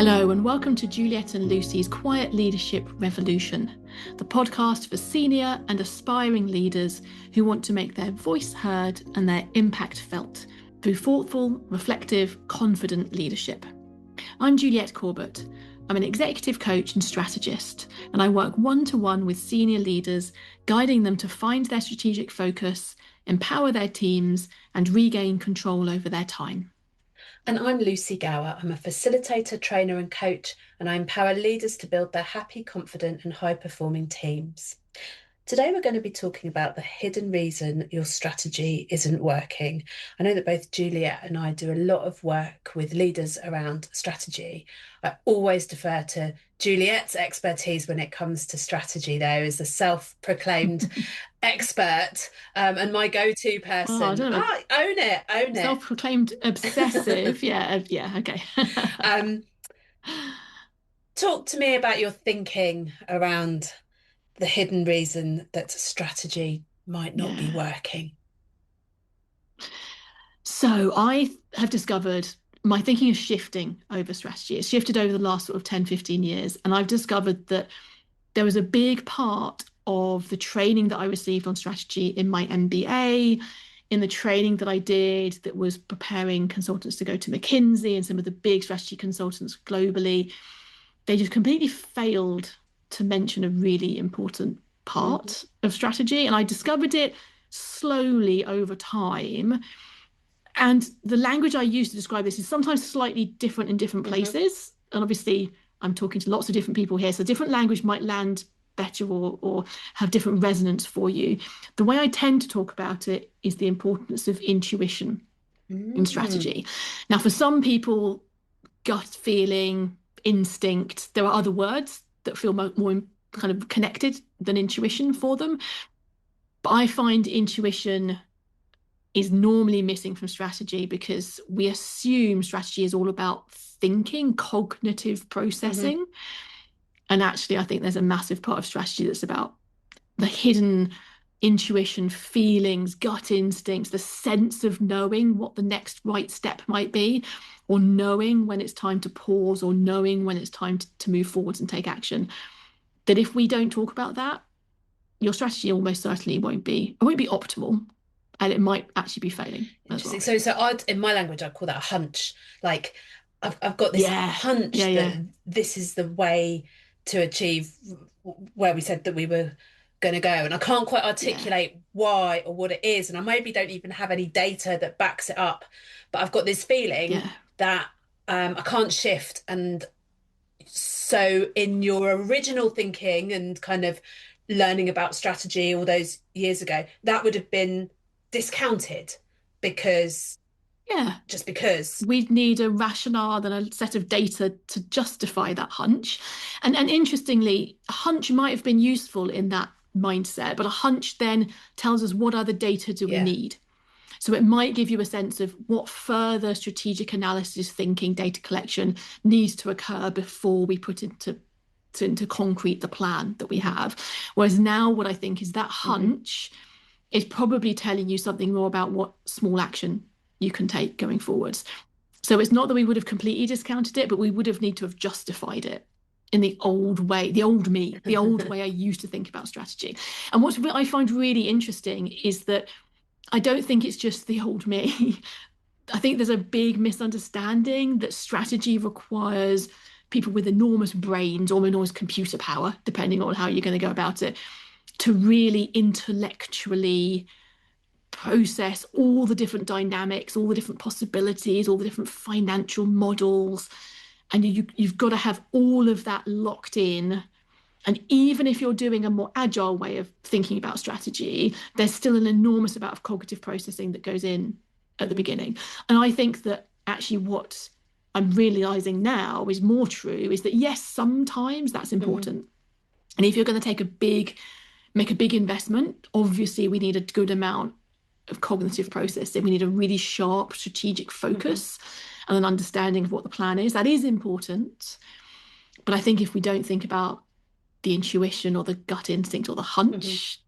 Hello and welcome to Juliet and Lucy's Quiet Leadership Revolution, the podcast for senior and aspiring leaders who want to make their voice heard and their impact felt through thoughtful, reflective, confident leadership. I'm Juliet Corbett. I'm an executive coach and strategist, and I work one-to-one with senior leaders, guiding them to find their strategic focus, empower their teams, and regain control over their time. And I'm Lucy Gower. I'm a facilitator, trainer and coach, and I empower leaders to build their happy, confident and high-performing teams. Today, we're going to be talking about the hidden reason your strategy isn't working. I know that both Juliet and I do a lot of work with leaders around strategy. I always defer to Juliet's expertise when it comes to strategy, though, as a self-proclaimed expert and my go-to person. Oh, I don't know. Own it. Self-proclaimed obsessive. Yeah, okay. Talk to me about your thinking around the hidden reason that strategy might not be working. So I have discovered my thinking is shifting over strategy. It's shifted over the last sort of 10, 15 years. And I've discovered that there was a big part of the training that I received on strategy in my MBA, in the training that I did that was preparing consultants to go to McKinsey and some of the big strategy consultants globally. They just completely failed to mention a really important part of strategy. And I discovered it slowly over time. And the language I use to describe this is sometimes slightly different in different places. And obviously, I'm talking to lots of different people here. So different language might land better or have different resonance for you. The way I tend to talk about it is the importance of intuition in strategy. Now, for some people, gut feeling, instinct, there are other words that feel more kind of connected than intuition for them. But I find intuition is normally missing from strategy because we assume strategy is all about thinking, cognitive processing. And actually, I think there's a massive part of strategy that's about the hidden intuition, feelings, gut instincts, the sense of knowing what the next right step might be, or knowing when it's time to pause, or knowing when it's time to move forwards and take action. That if we don't talk about that, your strategy almost certainly won't be optimal. And it might actually be failing as well. So in my language, I'd call that a hunch. Like I've got this hunch that this is the way to achieve where we said that we were going to go. And I can't quite articulate why or what it is. And I maybe don't even have any data that backs it up. But I've got this feeling that I can't shift. And so in your original thinking and kind of learning about strategy all those years ago, that would have been discounted because we'd need a rationale and a set of data to justify that hunch. And interestingly, a hunch might have been useful in that mindset, but a hunch then tells us what other data do we need. So it might give you a sense of what further strategic analysis, thinking, data collection needs to occur before we put into concrete the plan that we have. Whereas now what I think is that hunch is probably telling you something more about what small action you can take going forwards. So it's not that we would have completely discounted it, but we would have need to have justified it in the old way, the old me, the old way I used to think about strategy. And what I find really interesting is that I don't think it's just the old me. I think there's a big misunderstanding that strategy requires people with enormous brains or enormous computer power, depending on how you're going to go about it, to really intellectually process all the different dynamics, all the different possibilities, all the different financial models. And you've got to have all of that locked in. And even if you're doing a more agile way of thinking about strategy, there's still an enormous amount of cognitive processing that goes in at the beginning. And I think that actually what I'm realizing now is more true is that, yes, sometimes that's important. And if you're going to make a big investment, obviously we need a good amount of cognitive processing. We need a really sharp strategic focus and an understanding of what the plan is. That is important. But I think if we don't think about the intuition or the gut instinct or the hunch,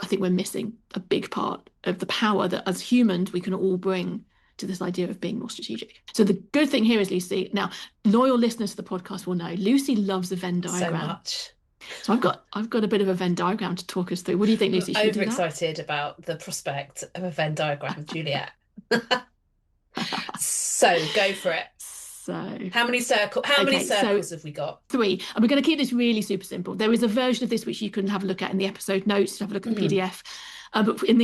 I think we're missing a big part of the power that as humans we can all bring to this idea of being more strategic. So the good thing here is, Lucy, now loyal listeners to the podcast will know Lucy loves a Venn diagram. So much. So I've got a bit of a Venn diagram to talk us through. What do you think, Lucy? I'm overexcited about the prospect of a Venn diagram, Juliet. So go for it. So how many circles have we got? 3. And we're going to keep this really super simple. There is a version of this which you can have a look at in the episode notes, have a look at the PDF. But in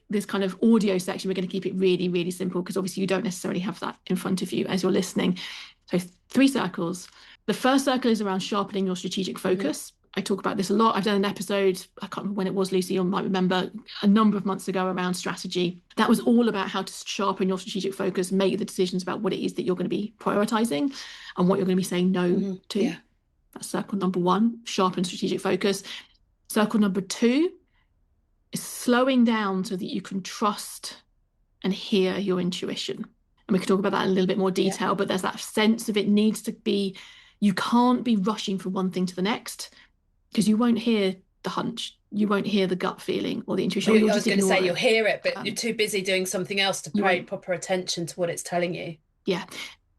this kind of audio section, we're going to keep it really, really simple, because obviously you don't necessarily have that in front of you as you're listening. So 3 circles. The first circle is around sharpening your strategic focus. I talk about this a lot. I've done an episode, I can't remember when it was, Lucy, you might remember, a number of months ago around strategy. That was all about how to sharpen your strategic focus, make the decisions about what it is that you're going to be prioritizing and what you're going to be saying no to. Yeah. That's circle number 1, sharpen strategic focus. Circle number 2 is slowing down so that you can trust and hear your intuition. And we can talk about that in a little bit more detail, but there's that sense of it needs to be, you can't be rushing from one thing to the next, because you won't hear the hunch, you won't hear the gut feeling or the intuition. I was going to say you'll hear it, but you're too busy doing something else to pay proper attention to what it's telling you. Yeah.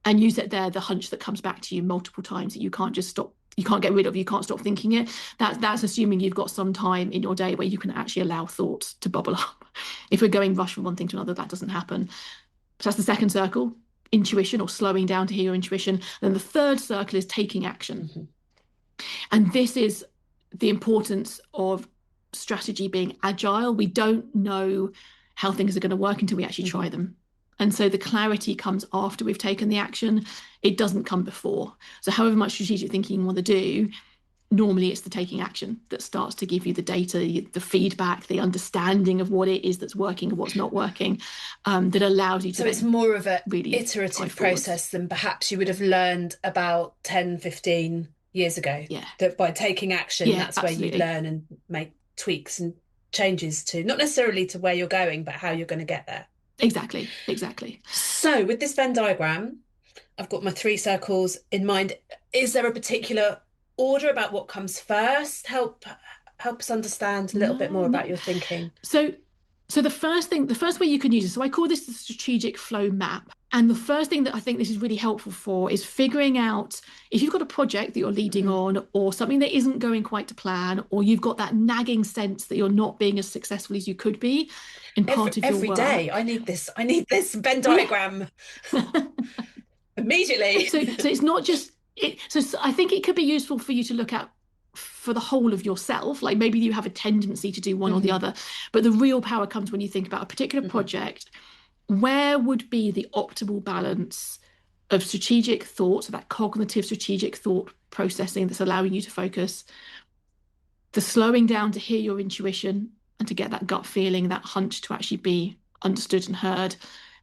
And you said there, the hunch that comes back to you multiple times that you can't just stop, you can't get rid of, you can't stop thinking it. That's assuming you've got some time in your day where you can actually allow thoughts to bubble up. If we're going rush from one thing to another, that doesn't happen. So that's the second circle, intuition, or slowing down to hear your intuition. Then the third circle is taking action. And this is the importance of strategy being agile. We don't know how things are going to work until we actually try them. And so the clarity comes after we've taken the action. It doesn't come before. So however much strategic thinking you want to do, normally it's the taking action that starts to give you the data, the feedback, the understanding of what it is that's working and what's not working, that allows you to. So it's more of a really iterative process than perhaps you would have learned about 10, 15 years ago. Yeah. That by taking action, that's absolutely where you learn and make tweaks and changes to, not necessarily to where you're going, but how you're going to get there. Exactly. So with this Venn diagram, I've got my 3 circles in mind. Is there a particular order about what comes first? Help us understand a little bit more about your thinking. So the first way you can use it, so I call this the strategic flow map. And the first thing that I think this is really helpful for is figuring out if you've got a project that you're leading on, or something that isn't going quite to plan, or you've got that nagging sense that you're not being as successful as you could be in part of your work. Every day, I need this Venn diagram immediately. So it's not just it. So I think it could be useful for you to look at for the whole of yourself. Like maybe you have a tendency to do one or the other, but the real power comes when you think about a particular project. Where would be the optimal balance of strategic thought, so that cognitive strategic thought processing that's allowing you to focus, the slowing down to hear your intuition and to get that gut feeling, that hunch to actually be understood and heard,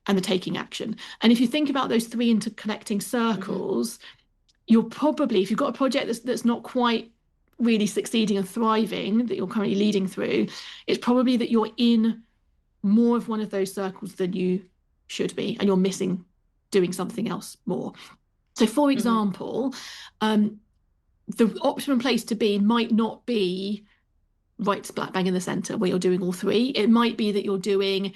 and the taking action. And if you think about those 3 interconnecting circles, you're probably, if you've got a project that's not quite really succeeding and thriving that you're currently leading through, it's probably that you're in more of one of those circles than you should be, and you're missing doing something else more. So for example, the optimum place to be might not be right splat bang in the center where you're doing all 3. It might be that you're doing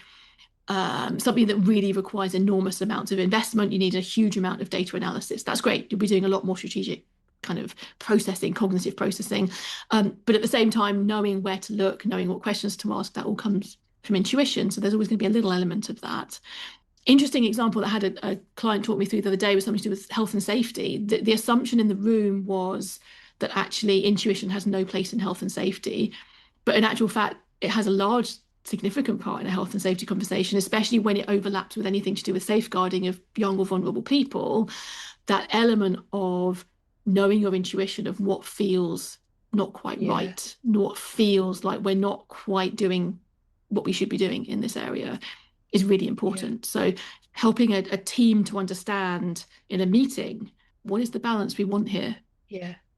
something that really requires enormous amounts of investment. You need a huge amount of data analysis. That's great. You'll be doing a lot more strategic kind of processing, cognitive processing. But at the same time, knowing where to look, knowing what questions to ask, that all comes from intuition. So there's always going to be a little element of that. Interesting example that I had a client talk me through the other day was something to do with health and safety. The assumption in the room was that actually intuition has no place in health and safety. But in actual fact, it has a large, significant part in a health and safety conversation, especially when it overlaps with anything to do with safeguarding of young or vulnerable people. That element of knowing your intuition of what feels not quite right, what feels like we're not quite doing what we should be doing in this area is really important. So helping a team to understand in a meeting, what is the balance we want here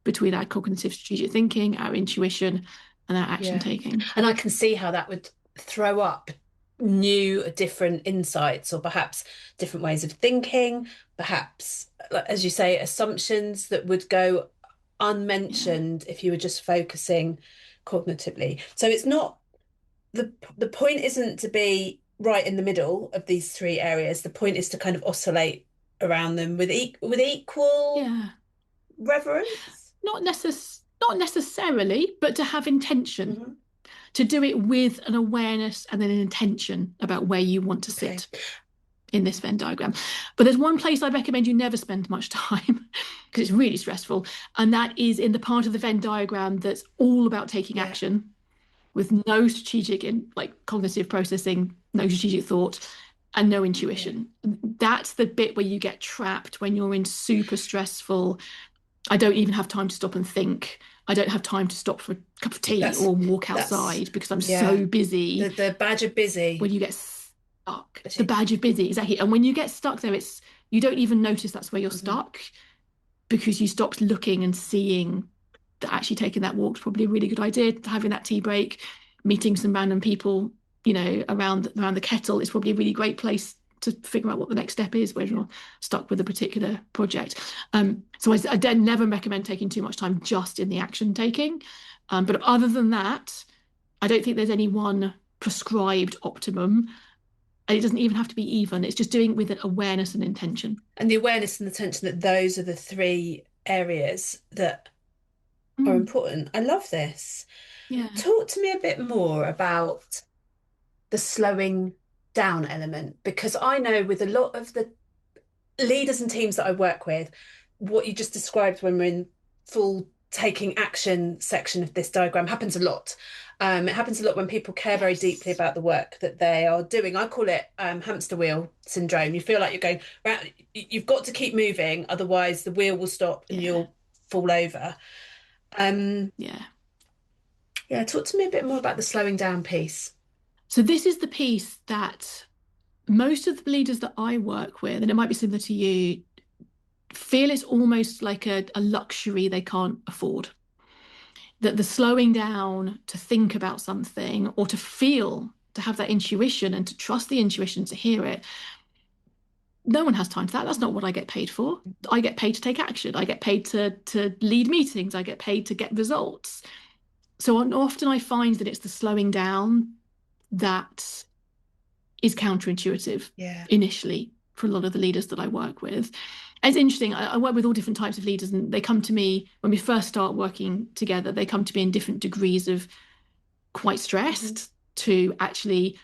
between our cognitive strategic thinking, our intuition, and our action taking. And I can see how that would throw up new, different insights, or perhaps different ways of thinking, perhaps, as you say, assumptions that would go unmentioned if you were just focusing cognitively. So it's not, the point isn't to be right in the middle of these three areas. The point is to kind of oscillate around them with equal reverence. Not necessarily, but to have intention, Mm-hmm. to do it with an awareness and then an intention about where you want to sit in this Venn diagram. But there's one place I recommend you never spend much time because it's really stressful, and that is in the part of the Venn diagram that's all about taking action with no strategic and like cognitive processing, no strategic thought, and no intuition. That's the bit where you get trapped when you're in super stressful. I don't even have time to stop and think. I don't have time to stop for a cup of tea or walk outside because I'm so busy. The badge of busy. When you get stuck, the badge of busy, exactly. And when you get stuck there, you don't even notice that's where you're stuck because you stopped looking and seeing that actually taking that walk is probably a really good idea. Having that tea break, meeting some random people, around the kettle is probably a really great place to figure out what the next step is when you're stuck with a particular project. So I never recommend taking too much time just in the action taking. But other than that, I don't think there's any one prescribed optimum. And it doesn't even have to be even. It's just doing it with an awareness and intention. And the awareness and attention that those are the three areas that are important. I love this. Yeah. Talk to me a bit more about the slowing down element, because I know with a lot of the leaders and teams that I work with, what you just described when we're in full taking action section of this diagram happens a lot. It happens a lot when people care very deeply about the work that they are doing. I call it hamster wheel syndrome. You feel like you're going round, you've got to keep moving, otherwise the wheel will stop and you'll fall over. Talk to me a bit more about the slowing down piece. So this is the piece that most of the leaders that I work with, and it might be similar to you, feel it's almost like a luxury they can't afford. That the slowing down to think about something or to have that intuition and to trust the intuition to hear it, no one has time for that. That's not what I get paid for. I get paid to take action. I get paid to lead meetings. I get paid to get results. So often I find that it's the slowing down that is counterintuitive initially for a lot of the leaders that I work with. And it's interesting. I work with all different types of leaders, and they come to me when we first start working together. They come to me in different degrees of quite stressed to actually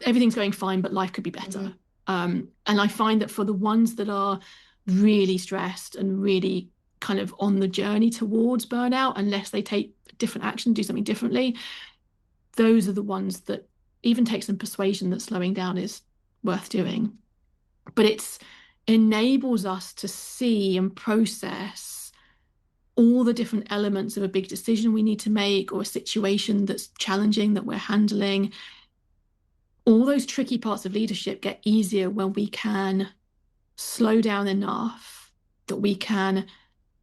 everything's going fine, but life could be better. And I find that for the ones that are really stressed and really kind of on the journey towards burnout, unless they take different action, do something differently, those are the ones that even take some persuasion that slowing down is worth doing. But it enables us to see and process all the different elements of a big decision we need to make or a situation that's challenging that we're handling. All those tricky parts of leadership get easier when we can slow down enough that we can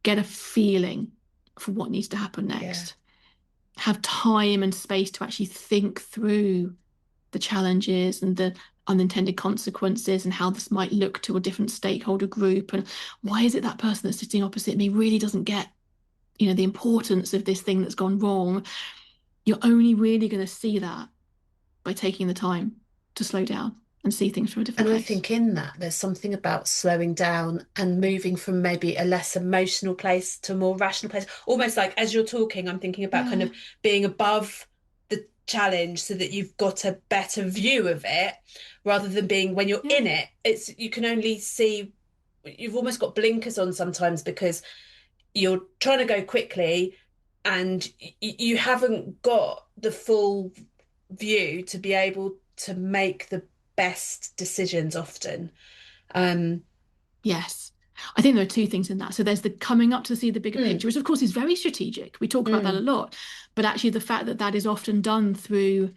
get a feeling for what needs to happen next. Have time and space to actually think through the challenges and the unintended consequences and how this might look to a different stakeholder group, and why is it that person that's sitting opposite me really doesn't get the importance of this thing that's gone wrong. You're only really going to see that by taking the time to slow down and see things from a different place. I think in that there's something about slowing down and moving from maybe a less emotional place to a more rational place. Almost like as you're talking, I'm thinking about kind of being above the challenge so that you've got a better view of it, rather than being when you're in it. You can only see, you've almost got blinkers on sometimes because you're trying to go quickly and you haven't got the full view to be able to make the best decisions often. Yes. I think there are two things in that. So there's the coming up to see the bigger picture, which of course is very strategic. We talk about that a lot, but actually the fact that that is often done through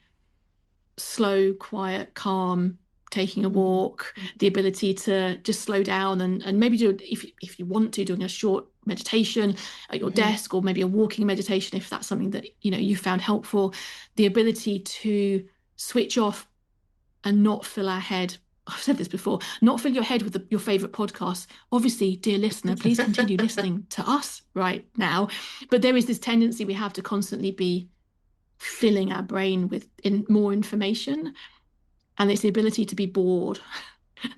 slow, quiet, calm, taking a walk, the ability to just slow down and maybe do, if you want to, doing a short meditation at your desk, or maybe a walking meditation if that's something that you found helpful. The ability to switch off and not fill our head. I've said this before, not fill your head with your favorite podcasts. Obviously, dear listener, please continue listening to us right now. But there is this tendency we have to constantly be filling our brain with more information. And it's the ability to be bored,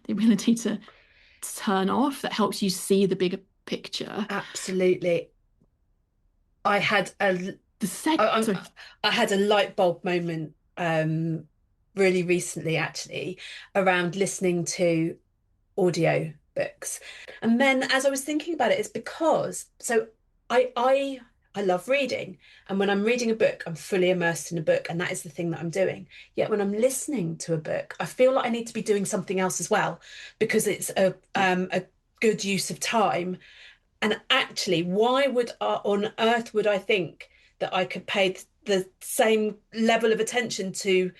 the ability to turn off that helps you see the bigger picture. Absolutely. I had a Sorry. I had a light bulb moment really recently actually around listening to audio books. And then as I was thinking about it, it's because I love reading. And when I'm reading a book, I'm fully immersed in a book, and that is the thing that I'm doing. Yet when I'm listening to a book, I feel like I need to be doing something else as well, because it's a good use of time. And actually, why would on earth would I think that I could pay the same level of attention to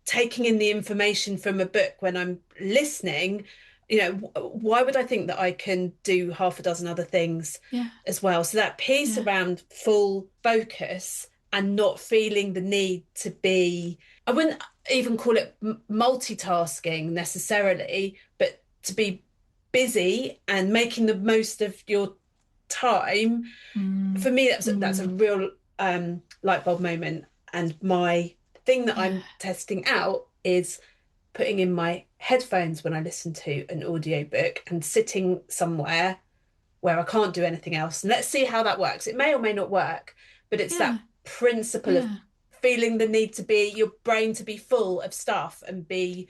taking in the information from a book when I'm listening? You know, why would I think that I can do half a dozen other things Yeah. as well? So that piece Yeah. around full focus and not feeling the need to be, I wouldn't even call it multitasking necessarily, but to be busy and making the most of your time. For me, that's a real light bulb moment. And my thing that Yeah. I'm testing out is putting in my headphones when I listen to an audiobook and sitting somewhere where I can't do anything else. And let's see how that works. It may or may not work, but it's Yeah. that principle of Yeah. feeling the need to be your brain to be full of stuff and be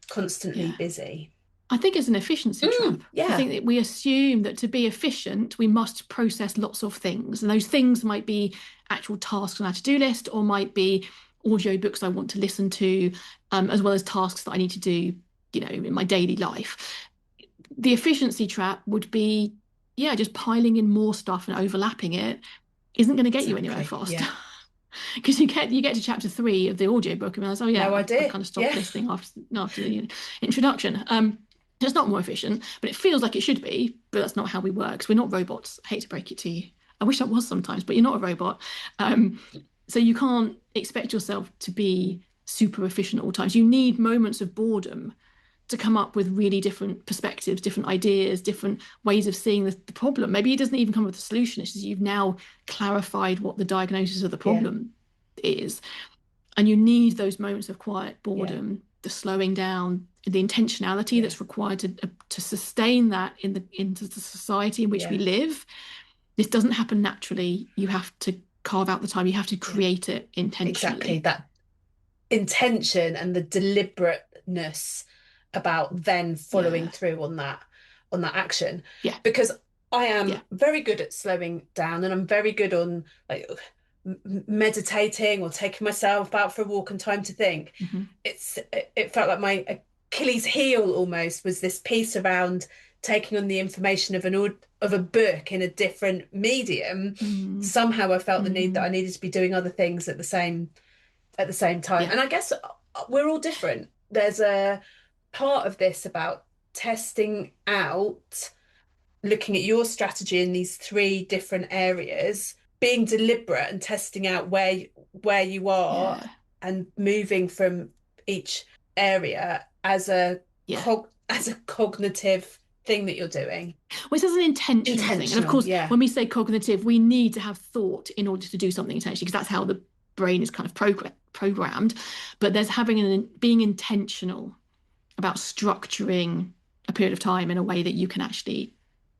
constantly Yeah. busy. I think it's an efficiency trap. I Yeah. think that we assume that to be efficient, we must process lots of things. And those things might be actual tasks on our to-do list, or might be audiobooks I want to listen to, as well as tasks that I need to do, in my daily life. The efficiency trap would be, yeah, just piling in more stuff and overlapping it isn't going to get you anywhere Exactly. fast. Yeah. Because you get to chapter 3 of the audiobook and realize, oh yeah, No I idea. kind of stopped Yeah. listening after the introduction. It's not more efficient, but it feels like it should be. But that's not how we work. 'Cause we're not robots. I hate to break it to you. I wish I was sometimes, but you're not a robot. So you can't expect yourself to be super efficient at all times. You need moments of boredom to come up with really different perspectives, different ideas, different ways of seeing the problem. Maybe it doesn't even come with a solution. It's just you've now clarified what the diagnosis of the Yeah. problem is. And you need those moments of quiet Yeah. boredom, the slowing down, the intentionality Yeah. that's required to sustain that into the society in which we Yeah. live. This doesn't happen naturally. You have to carve out the time. You have to Yeah. create it Exactly. intentionally. That intention and the deliberateness about then following Yeah. through on that action. Yeah. Because I Yeah. am very good at slowing down, and I'm very good on like meditating or taking myself out for a walk and time to think. Mm-hmm. It felt like my Achilles heel almost was this piece around taking on the information of a book in a different medium. Mm. Somehow I felt the need that I Mm. needed to be doing other things at the same time. Yeah. And I guess we're all different. There's a part of this about testing out, looking at your strategy in these three different areas, being deliberate and testing out where you are Yeah. and moving from each area as a Yeah. cognitive thing that you're doing. Well, it's as an intentional thing. And of Intentional, course, yeah. when we say cognitive, we need to have thought in order to do something intentionally, because that's how the brain is kind of programmed. But there's being intentional about structuring a period of time in a way that you can actually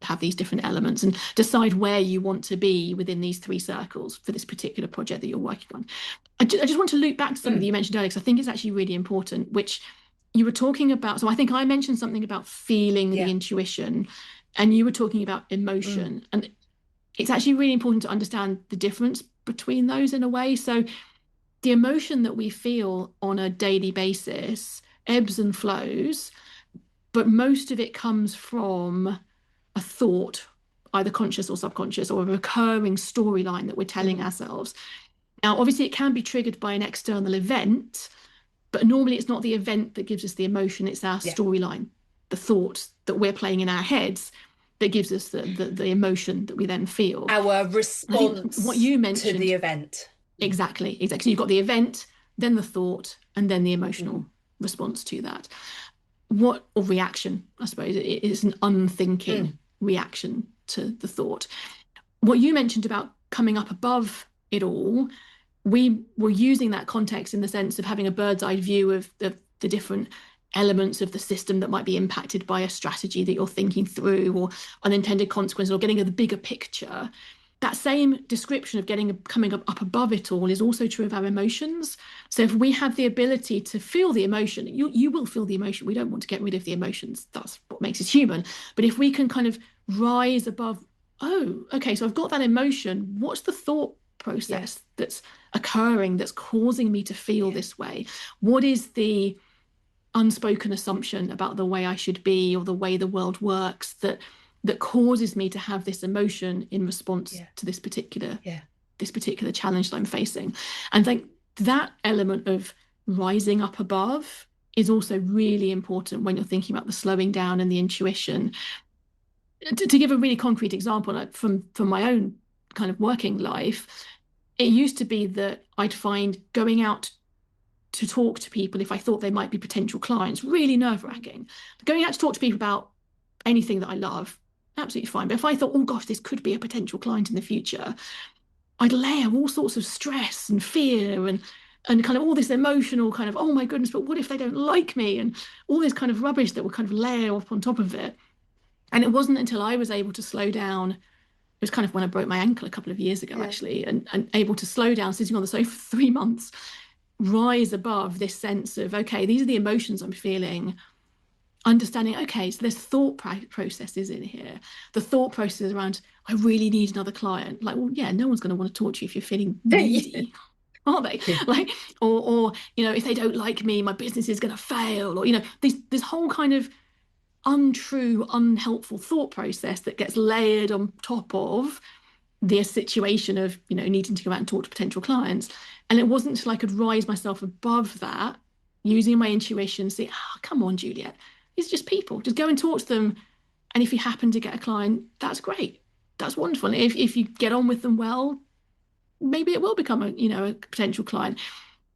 have these different elements and decide where you want to be within these three circles for this particular project that you're working on. I just want to loop back to something that you mentioned earlier, because I think it's actually really important, which you were talking about. So I think I mentioned something about feeling the Yeah. intuition, and you were talking about Mm. emotion. And it's actually really important to understand the difference between those in a way. So the emotion that we feel on a daily basis ebbs and flows, but most of it comes from a thought, either conscious or subconscious, or a recurring storyline that we're telling Mm. ourselves. Now, obviously, it can be triggered by an external event, but normally it's not the event that gives us the emotion, it's our Yeah. storyline, the thoughts that we're playing in our heads that gives us the emotion that we then feel. Our And I think what response you to the mentioned, event. exactly. So you've got the event, then the thought, and then the emotional Mm. response to that. Or reaction, I suppose. It's an Mm. unthinking reaction to the thought. What you mentioned about coming up above it all, we were using that context in the sense of having a bird's eye view of the different elements of the system that might be impacted by a strategy that you're thinking through, or unintended consequences, or getting a bigger picture. That same description of coming up above it all is also true of our emotions. So if we have the ability to feel the emotion, you will feel the emotion. We don't want to get rid of the emotions. That's what makes us human. But if we can kind of rise above, oh, okay, so I've got that emotion. What's the thought process that's occurring that's causing me to feel this way? What is the unspoken assumption about the way I should be or the way the world works that causes me to have this emotion in response to this particular challenge that I'm facing? And I think that element of rising up above is also really important when you're thinking about the slowing down and the intuition. To give a really concrete example, like from my own kind of working life, it used to be that I'd find going out to talk to people if I thought they might be potential clients really nerve-wracking. Going out to talk to people about anything that I love, absolutely fine. But if I thought, oh gosh, this could be a potential client in the future, I'd layer all sorts of stress and fear and kind of all this emotional kind of, oh my goodness, but what if they don't like me? And all this kind of rubbish that would kind of layer up on top of it. And it wasn't until I was able to slow down. It was kind of when I broke my ankle a couple of years ago, actually, and able to slow down, sitting on the sofa for 3 months, rise above this sense of, okay, these are the emotions I'm feeling, understanding, okay, so there's thought processes in here. The thought process around, I really need another client. Like, well, yeah, no one's going to want to talk to you if you're feeling needy. Are they? Like, or if they don't like me, my business is going to fail, or this whole kind of untrue, unhelpful thought process that gets layered on top of the situation of needing to go out and talk to potential clients. And it wasn't until I could rise myself above that, using my intuition, say, oh, come on, Juliet, these are just people, just go and talk to them. And if you happen to get a client, that's great, that's wonderful. And if you get on with them well, maybe it will become a potential client.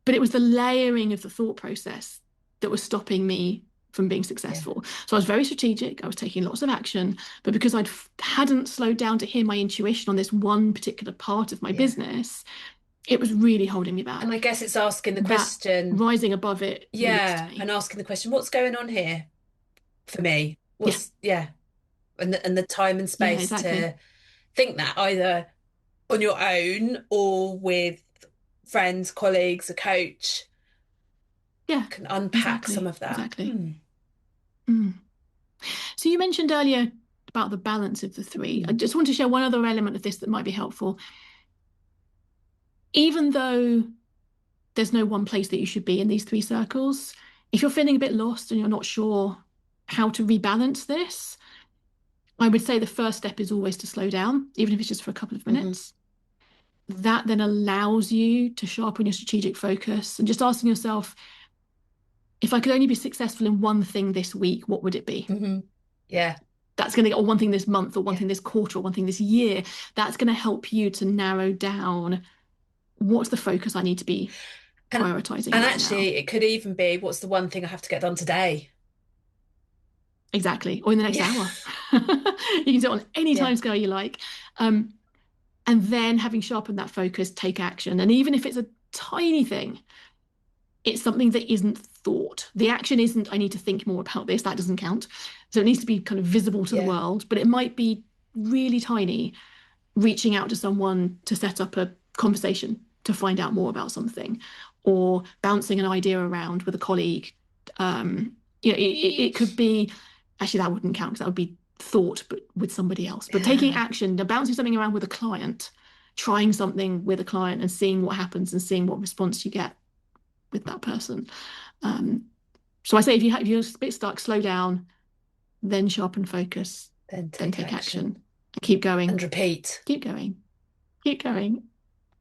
But it was the layering of the thought process that was stopping me from being successful. So I was very strategic. I was taking lots of action, but because I hadn't slowed down to hear my intuition on this one particular part of my business, it was really holding me back. And I guess it's asking the question, rising above it. And asking the question, what's going on here for me? And the time and space to think that, either on your own or with friends, colleagues, a coach. Can unpack some of that. So you mentioned earlier about the balance of the three. I just want to share one other element of this that might be helpful. Even though there's no one place that you should be in these three circles, if you're feeling a bit lost and you're not sure how to rebalance this, I would say the first step is always to slow down, even if it's just for a couple of minutes. That then allows you to sharpen your strategic focus and just asking yourself, if I could only be successful in one thing this week, what would it be? That's going to get, or one thing this month, or one thing this quarter, or one thing this year. That's going to help you to narrow down what's the focus I need to be prioritizing. And actually, it could even be, what's the one thing I have to get done today? Exactly. Or in the next hour. You can do it on any time scale you like. And then, having sharpened that focus, take action. And even if it's a tiny thing, it's something that isn't thought. The action isn't, I need to think more about this. That doesn't count. So it needs to be kind of visible to the world, but it might be really tiny, reaching out to someone to set up a conversation to find out more about something, or bouncing an idea around with a colleague. It could be, actually that wouldn't count because that would be thought, but with somebody else. But taking action, bouncing something around with a client, trying something with a client and seeing what happens and seeing what response you get with that person. So I say, if you're a bit stuck, slow down, then sharpen focus, then take action, and keep going and repeat. Keep going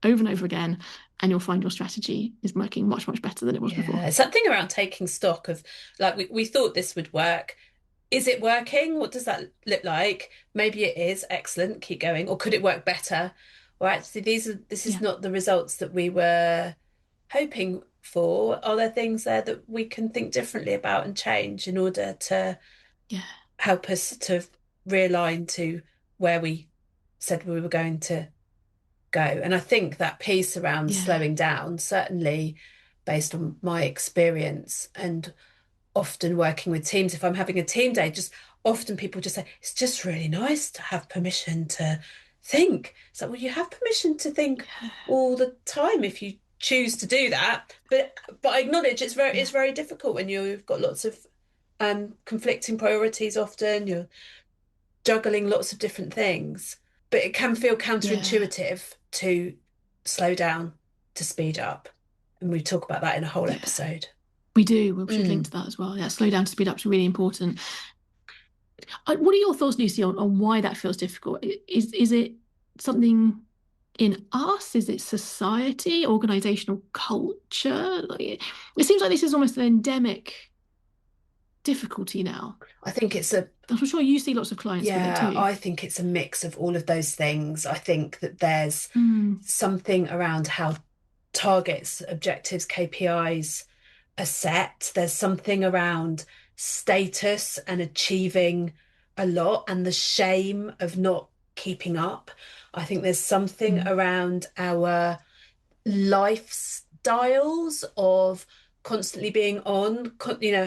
over and over again, and you'll find your strategy is working much, much better than it was before. It's something around taking stock of, like, we thought this would work. Is it working? What does that look like? Maybe it is. Excellent. Keep going. Or could it work better? Or actually, this is not the results that we were hoping for. Are there things there that we can think differently about and change in order to help us to realign to where we said we were going to go? And I think that piece around slowing down, certainly based on my experience and often working with teams. If I'm having a team day, just often people just say, it's just really nice to have permission to think. It's like, well, you have permission to think all the time if you choose to do that. But I acknowledge it's very difficult when you've got lots of conflicting priorities often. You're juggling lots of different things. But it can feel Yeah. counterintuitive to slow down, to speed up. And we talk about that in a whole Yeah. episode. We do. We should link Mm. to that as well. Yeah, slow down to speed up is really important. What are your thoughts, Lucy, on why that feels difficult? Is it something in us? Is it society, organizational culture? It seems like this is almost an endemic difficulty now. I think it's a I'm sure you see lots of clients with it Yeah, too. I think it's a mix of all of those things. I think that there's Mm, something around how targets, objectives, KPIs are set. There's something around status and achieving a lot and the shame of not keeping up. I think there's something mm, around our lifestyles of constantly being on,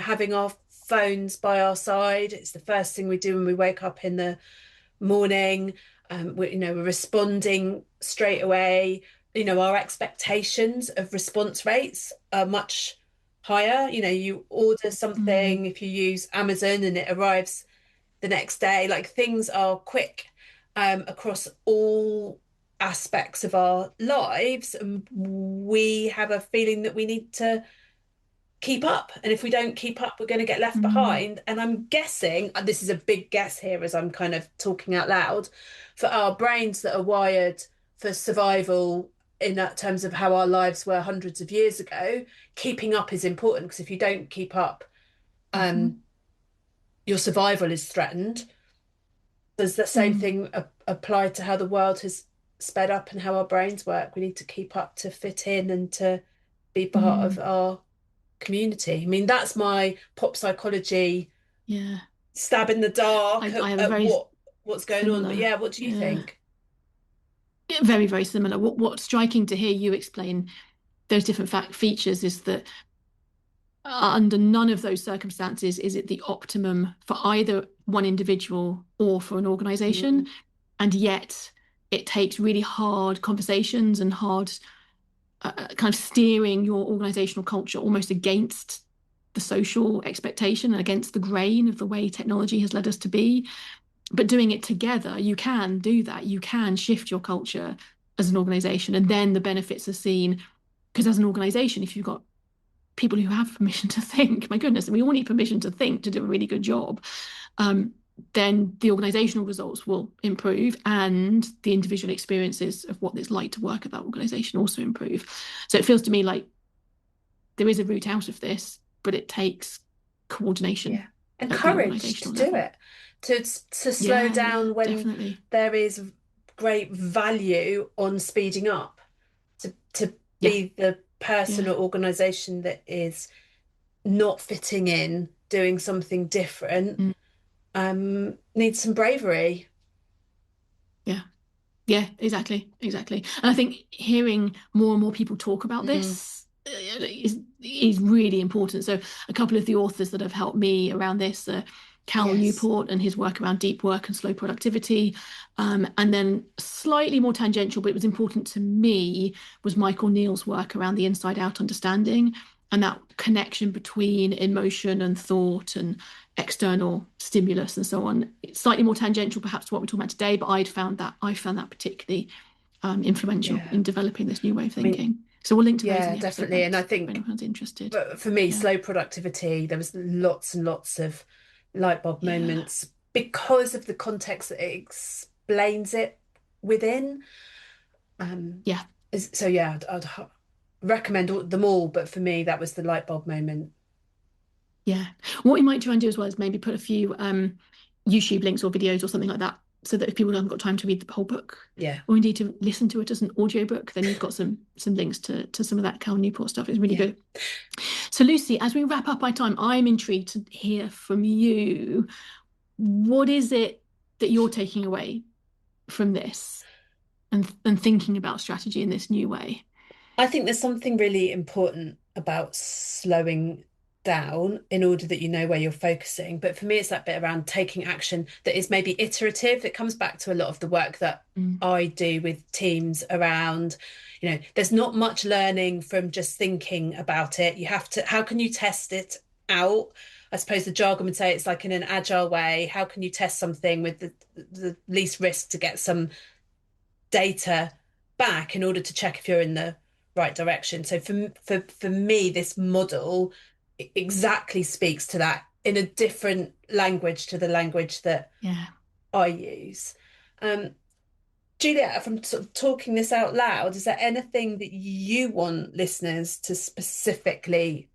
having our phones by our side. It's the first thing we do when we wake up in the morning. We're responding straight away. Our expectations of response rates are much higher. You order mm, something if you use Amazon and it arrives the next day. Like things are quick across all aspects of our lives, and we have a feeling that we need to keep up. And if we don't keep up, we're going to get left mm, behind. And I'm guessing, and this is a big guess here as I'm kind of talking out loud, for our brains that are wired for survival in that terms of how our lives were hundreds of years ago, keeping up is important because if you don't keep up, mhm, um, your survival is threatened. Does the same mm, thing apply to how the world has sped up and how our brains work? We need to keep up to fit in and to be part of mm. our community. I mean, that's my pop psychology Yeah, stab in the dark I have a at very what's going on. But similar. yeah, what do you Yeah, think? very, very similar. What's striking to hear you explain those different fact features is that under none of those circumstances is it the optimum for either one individual or for an Mm, organization. And yet it takes really hard conversations and hard kind of steering your organizational culture almost against the social expectation and against the grain of the way technology has led us to be. But doing it together, you can do that. You can shift your culture as an organization. And then the benefits are seen because as an organization, if you've got people who have permission to think, my goodness, we all need permission to think to do a really good job, um, then the organizational results will improve and the individual experiences of what it's like to work at that organization also improve. So it feels to me like there is a route out of this, but it takes yeah. coordination And at the courage to organizational do level. it, to slow Yeah, yeah, down when definitely. there is great value on speeding up, to Yeah, be the person yeah, or organization that is not fitting in, doing something different, mm, needs some bravery. yeah. Yeah, exactly, exactly. And I think hearing more and more people talk about Mm, this is really important. So a couple of the authors that have helped me around this are Cal yes. Newport and his work around deep work and slow productivity. And then slightly more tangential, but it was important to me, was Michael Neill's work around the inside out understanding and that connection between emotion and thought and external stimulus and so on. It's slightly more tangential, perhaps, to what we're talking about today, but I found that particularly influential Yeah. in developing this new way of I mean, thinking. So we'll link to those in yeah, the episode definitely. And I notes if think anyone's interested. for me, Yeah, slow productivity, there was lots and lots of light bulb yeah, moments because of the context that it explains it within. Um, yeah, so yeah, I'd recommend them all, but for me, that was the light bulb moment. yeah. What we might try and do as well is maybe put a few YouTube links or videos or something like that, so that if people haven't got time to read the whole book, Yeah, or indeed to listen to it as an audiobook, then you've got some links to some of that Cal Newport stuff. It's really yeah. good. So Lucy, as we wrap up our time, I'm intrigued to hear from you. What is it that you're taking away from this and thinking about strategy in this new way? I think there's something really important about slowing down in order that you know where you're focusing. But for me, it's that bit around taking action that is maybe iterative. It comes back to a lot of the work that I do with teams around, there's not much learning from just thinking about it. You have to, how can you test it out? I suppose the jargon would say it's like in an agile way. How can you test something with the least risk to get some data back in order to check if you're in the right direction? So for me, this model exactly speaks to that in a different language to the language that I use. Juliet, from sort of talking this out loud, is there anything that you want listeners to specifically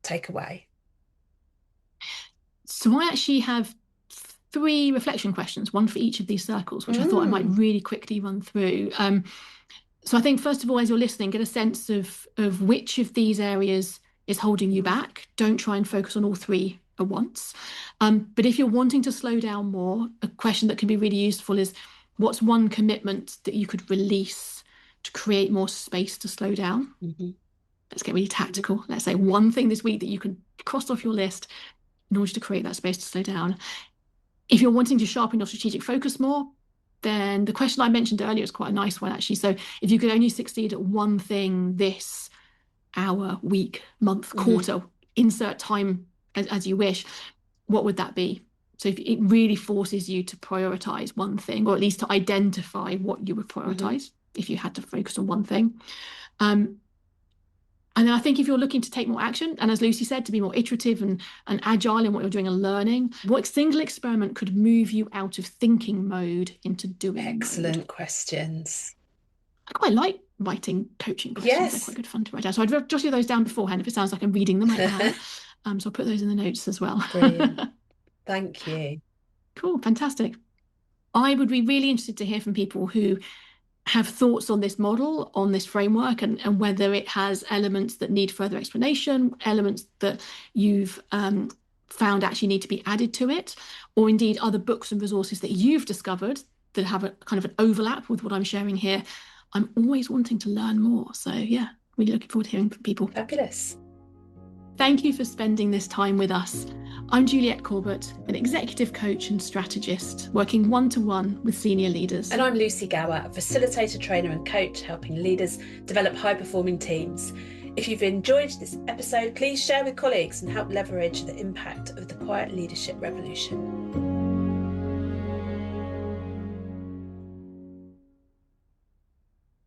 take away? So I actually have 3 reflection questions, one for each of these circles, which I thought I might really quickly run through. So I think, first of all, as you're listening, get a sense of which of these areas is holding you back. Don't try and focus on all 3 at once. But if you're wanting to slow down more, a question that can be really useful is, what's one commitment that you could release to create more space to slow down? Let's get really tactical. Let's say one thing this week that you can cross off your list in order to create that space to slow down. If you're wanting to sharpen your strategic focus more, then the question I mentioned earlier is quite a nice one, actually. So if you could only succeed at one thing this hour, week, month, quarter, insert time as you wish, what would that be? So if it really forces you to prioritize one thing, or at least to identify what you would prioritize if you had to focus on one thing. And then I think if you're looking to take more action, and as Lucy said, to be more iterative and agile in what you're doing and learning, what single experiment could move you out of thinking mode into doing mode? Excellent questions. I quite like writing coaching questions. Yes. They're quite good fun to write down. So I'd jot those down beforehand if it sounds like I'm reading them out loud. So I'll put those in the notes as well. Brilliant. Thank you. Cool. Fantastic. I would be really interested to hear from people who have thoughts on this model, on this framework, and whether it has elements that need further explanation, elements that you've found actually need to be added to it, or indeed other books and resources that you've discovered that have a kind of an overlap with what I'm sharing here. I'm always wanting to learn more. So yeah, really looking forward to hearing from people. Fabulous. Thank you for spending this time with us. I'm Juliet Corbett, an executive coach and strategist, working one-to-one with senior leaders. And I'm Lucy Gower, a facilitator, trainer and coach, helping leaders develop high-performing teams. If you've enjoyed this episode, please share with colleagues and help leverage the impact of the quiet leadership revolution.